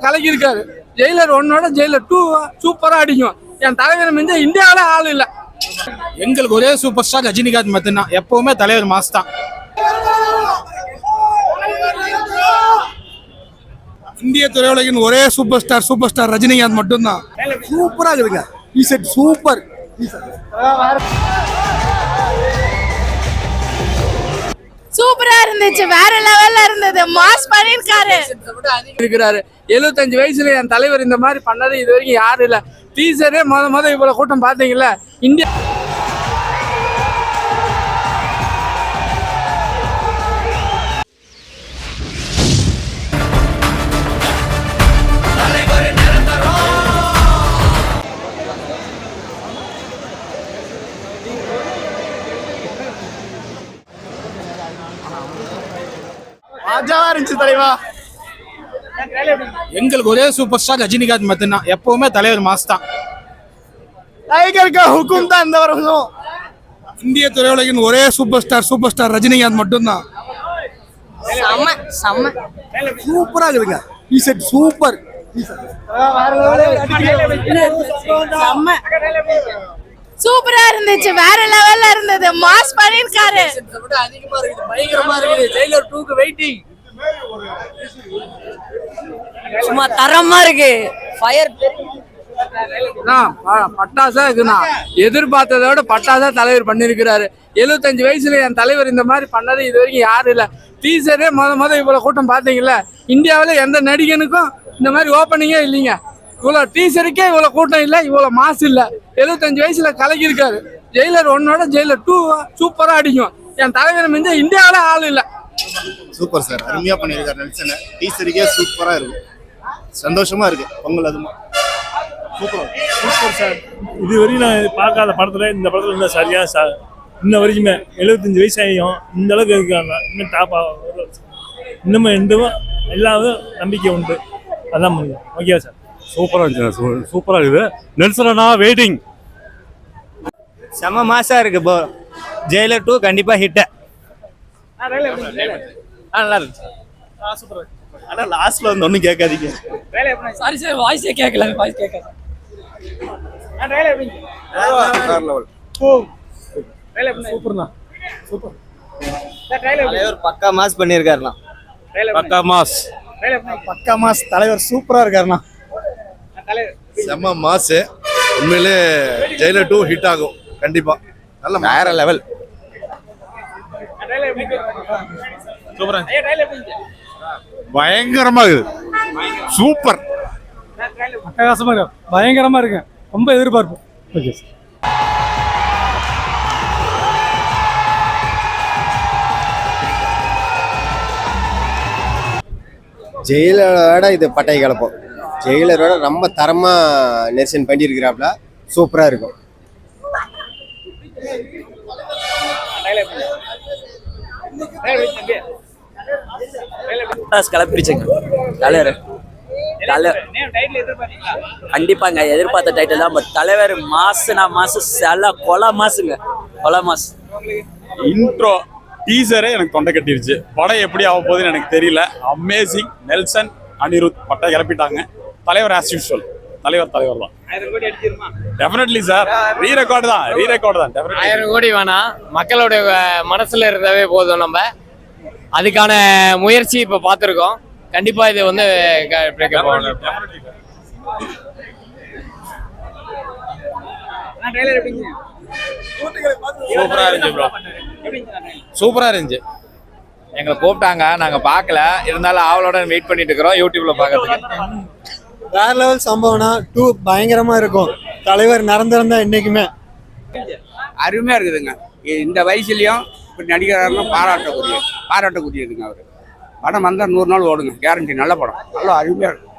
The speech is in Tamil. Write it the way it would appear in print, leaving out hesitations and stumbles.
கலக்கியிருக்காரு. ஜெயிலர் 1ஓட ஜெயிலர் 2 சூப்பரா அடிக்கும். என் தலைவர் மிஞ்ச இந்தியாவில ஆள் இல்ல. எங்களுக்கு ஒரே சூப்பர் ஸ்டார் ரஜினிகாந்த் மட்டும்தான். எப்பவுமே தலைவர் மாஸ் தான். இந்திய திரையுலகின் ஒரே சூப்பர் ஸ்டார் ரஜினிகாந்த் மட்டும்தான். சூப்பரா இருக்குதுங்க. சூப்பர் சூப்பரா இருந்துச்சு. வேற லெவல்ல இருந்தது. மாஸ் பண்ணிருக்காரு. 75 வயசுல என் தலைவர் இந்த மாதிரி பண்ணது இது வரைக்கும் யாரும் இல்ல. டீசரே முத இவ்வளவு கூட்டம் பாத்தீங்கல்ல. இந்தியா ராஜாவா இருந்துச்சு தலைவா. எங்களுக்கு ஒரே சூப்பர் ஸ்டார் ரஜினிகாந்த் மட்டும்தான். எப்பவுமே தலைவர் மாஸ் தான். டைகர் கா ஹுக்கும் தான் இந்த வருஷம். இந்திய திரையுலகின் ஒரே சூப்பர் ஸ்டார் ரஜினிகாந்த் மட்டும்தான். சூப்பரா இருக்குதுங்க. சூப்பர் சூப்பரா இருந்துச்சு. வேற லெவல்ல இருந்தது. மாஸ் பண்ணிருக்காரு. பயங்கரமா இருக்குது. ஜெயிலர் 2க்கு வெயிட்டிங். சும்மா தரமா இருக்கு. ஃபயர் பட்டாசா இருக்குண்ணா. எதிர்பார்த்ததை விட பட்டாசா தலைவர் பண்ணிருக்கிறாரு. 75 வயசுல என் தலைவர் இந்த மாதிரி பண்ணது இது வரைக்கும் யாரும் இல்ல. டீசரே முத இவ்வளவு கூட்டம் பாத்தீங்கல்ல. இந்தியாவில எந்த நடிகனுக்கும் இந்த மாதிரி ஓப்பனிங்கே இல்லைங்க. இவ்வளவு டீசருக்கே இவ்வளவு கூட்டம் இல்ல. இவ்வளவு மாசு இல்ல. 75 வயசுல கலக்கியிருக்காரு. ஜெயிலர் 1ஓட ஜெயிலர் 2 சூப்பரா அடிக்கும். என் தலைவர் மிஞ்ச இந்தியாவில ஆள் இல்ல. Super sir. அருமையா பண்ணிருக்காரு. நெல்சன் டீசருக்கே சூப்பரா இருக்கு. சந்தோஷமா இருக்கு. பொங்கல் அதுமா சூப்பர் சார். இதுவரையும் நான் பார்க்காத படத்துல இந்த படத்துல இருந்தா சரியா சார். இன்ன வரைக்குமே 75 வயசு ஆகியும் இந்த அளவுக்கு இருக்காங்க. இன்னும் டாப்பா இன்னமும் எந்தவும் எல்லாரும் நம்பிக்கை உண்டு. அதான் முடியும். Okay sir. சூப்பரா இருந்துச்சு. சூப்பரா இருக்குது. நெல்சனா வெயிட்டிங். செம மாசா இருக்கு. போ ஜெயிலர் 2 கண்டிப்பா ஹிட். நல்லா இருந்துச்சு. சூப்பரா. ஆனா லாஸ்ட்ல வந்து ஒண்ணும் கேட்காதீங்க. சாரி சார், வாய்ஸே கேட்கல. வாய்ஸ் கேட்காது. சூப்பர்ண்ணா. சூப்பர். தலைவர் பக்கா மாஸ் பண்ணிருக்காருண்ணா. பக்கா மாஸ் தலைவர் சூப்பரா இருக்காருண்ணா. செம்ம மாஸ். உண்மையிலே ஜெயிலர் 2 ஹிட் ஆகும் கண்டிப்பா. நல்ல வேற லெவல். சூப்பரா பயங்கரமா இருக்குது. சூப்பர். அட்டகாசமா இருக்கு. பயங்கரமா இருக்கு. ரொம்ப எதிர்பார்ப்பு. Okay sir. ஜெயிலரோட இது பட்டை கலப்போம். ஜெயிலரோட ரொம்ப தரமா நெல்சன் பண்ணியிருக்கிறாப்ல. சூப்பரா இருக்கும். கிளப்பிடுச்சுங்க தலைவர். கண்டிப்பாங்க எதிர்பார்த்த டைட்டில் தான். பட் தலைவர் மாசுனா மாசு. செல கொலை மாசுங்க. கொலை மாசு. இன்ட்ரோ டீசரே எனக்கு தொண்டை கட்டிருச்சு. படம் எப்படி ஆக போகுதுன்னு எனக்கு தெரியல. அமேசிங். நெல்சன் அனிருத் பட்டை கிளப்பிட்டாங்க. தலைவர் ஆஸ் யூஷுவல். தலைவர் தான். Definitely sir. ரீ ரெக்கார்டு தான். 1000 கோடி வேணாம். மக்களோட மனசுல இருந்தாவே போதும். நம்ம அதுக்கான முயற்சி இப்ப பார்த்துருக்கோம். கண்டிப்பா இது வந்து சூப்பரா இருந்துச்சு. எங்களை கூப்பிட்டாங்க, நாங்க பார்க்கல. இருந்தாலும் ஆவலோட வெயிட் பண்ணிட்டு இருக்கிறோம் யூடியூப்ல பார்க்கறதுக்கு. வேற லெவல் சம்பவம்னா 2 பயங்கரமா இருக்கும். தலைவர் நடந்திருந்தா இன்னைக்குமே அருமையா இருக்குதுங்க. இந்த வயசுலயும் இப்படி நடிகராக பாராட்டக்கூடியதுங்க. அவரு படம் வந்தா 100 நாள் ஓடுங்க. கேரண்டி. நல்ல படம். நல்லா அருமையா இருக்கும்.